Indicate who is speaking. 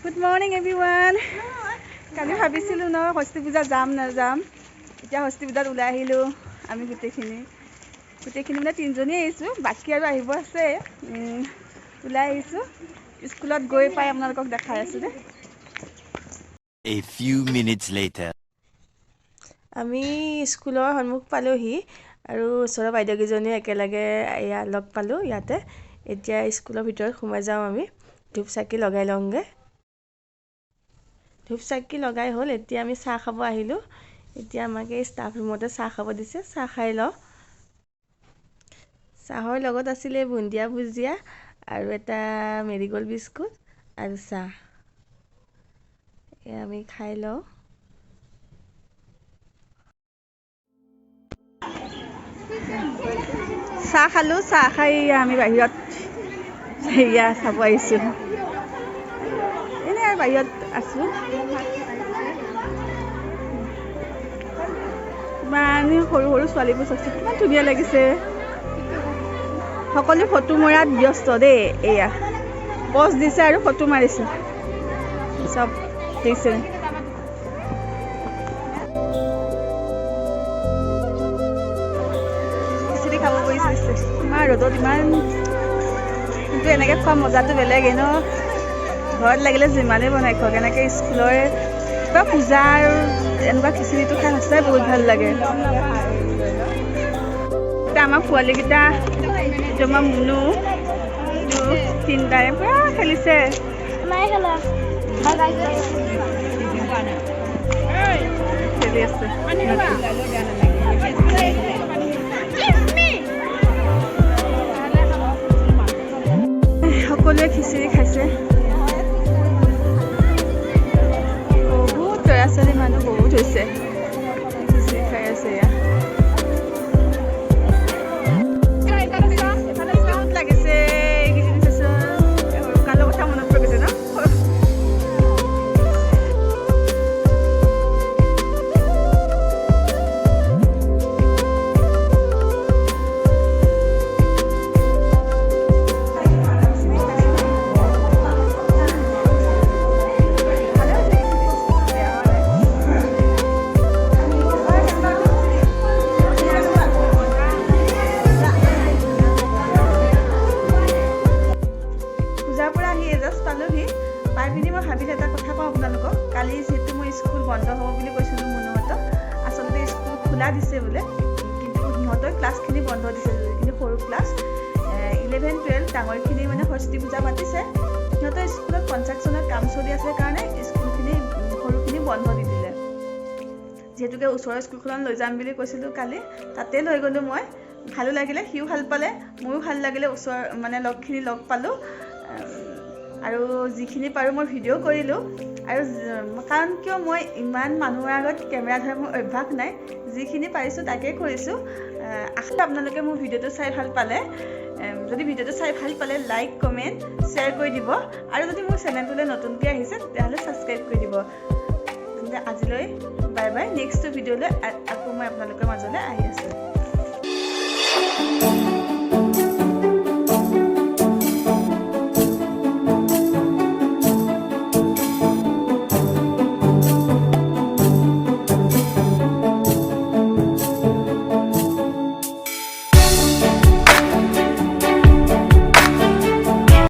Speaker 1: Good morning everyone. কালি ভাবিছিলো ন হস্তি পূজা যাম না যাম এতিয়া হস্তি পূজাত ওলাই আহিলো আমি গুটেখিনি মানে তিনজনী আহিছো বাকি আৰু আহিব আছে ওলাই আহিছো স্কুলত গৈ পাই আপোনালোকক দেখাই আছো দে
Speaker 2: A few minutes later
Speaker 3: আমি স্কুলৰ সন্মুখ পালোহি আৰু ওচৰৰ বাইদেউকেইজনী একেলগে লগ পালো ইয়াতে এতিয়া স্কুলৰ ভিতৰত সোমাই যাওঁ আমি ধূপ চাকি লগাই লওঁগে ধূপ চাকি লগাই হ'ল এতিয়া আমি চাহ খাব আহিলো এতিয়া আমাক এই ষ্টাফ ৰুমতে চাহ খাব দিছে চাহ খাই লওঁ চাহৰ লগত আছিলে বুন্দিয়া ভুজিয়া আৰু এটা মেৰিগোল্ড বিস্কুট আৰু চাহ আমি খাই লওঁ
Speaker 1: চাহ খালো চাহ খাই আমি বাহিৰত হেৰিয়া চাব আহিছো এনে আৰু বাহিৰত আছো ইমান সৰু সৰু ছোৱালীবোৰ চাইছো কিমান ধুনীয়া লাগিছে সকলো ফটো মৰাত ব্যস্ত দেই এয়া পজ দিছে আৰু ফটো মাৰিছে চব দিছে খাব কৰিছে ইমান ৰ'দত ইমান কিন্তু এনেকৈ খোৱা মজাটো বেলেগেই ন ঘৰত লাগিলে যিমানেই বনাই খোৱা এনেকৈ স্কুলৰ কিবা পূজা আৰু এনেকুৱা খিচিৰিটো খাই সঁচাই বহুত ভাল লাগে এতিয়া আমাৰ পোৱালীকেইটা আমাৰ মুনু তিনিটাৰে পুৰা খেলিছে খেলি আছে সকলোৱে খিচিৰি খাইছে বহুত ল'ৰা ছোৱালী মানুহ বহুত হৈছে খিচিৰি খাই আছে লাগিছে এইকেইদিন চাইছো কালৰ কথা মনত পৰি গৈছে ন কালি যেহেতু মই স্কুল বন্ধ হ'ব বুলি কৈছিলোঁ মুনুহঁতক আচলতে স্কুল খোলা দিছে বোলে কিন্তু সিহঁতৰ ক্লাছখিনি বন্ধ দিছে কিন্তু সৰু ক্লাছ 11-12 ডাঙৰখিনি মানে ষষ্ঠী পূজা পাতিছে সিহঁতৰ স্কুলত কনষ্ট্ৰাকশ্যনত কাম চলি আছে কাৰণে স্কুলখিনি সৰুখিনি বন্ধ দি দিলে যিহেতুকে ওচৰৰ স্কুলখনত লৈ যাম বুলি কৈছিলোঁ কালি তাতে লৈ গ'লোঁ মই ভালো লাগিলে সিও ভাল পালে ময়ো ভাল লাগিলে ওচৰ মানে লগখিনি লগ পালোঁ আৰু যিখিনি পাৰোঁ মই ভিডিঅ' কৰিলোঁ আৰু কাৰণ কিয় মই ইমান মানুহৰ আগত কেমেৰা ধৰাৰ মোৰ অভ্যাস নাই যিখিনি পাৰিছোঁ তাকেই কৰিছোঁ আশা আপোনালোকে মোৰ ভিডিঅ'টো চাই ভাল পালে যদি ভিডিঅ'টো চাই ভাল পালে লাইক কমেণ্ট শ্বেয়াৰ কৰি দিব আৰু যদি মোৰ চেনেলটোলৈ নতুনকৈ আহিছে তেতিয়াহ'লে ছাবস্ক্ৰাইব কৰি দিব তেন্তে আজিলৈ বাই বাই নেক্সট ভিডিঅ'লৈ আকৌ মই আপোনালোকৰ মাজলৈ আহি আছোঁ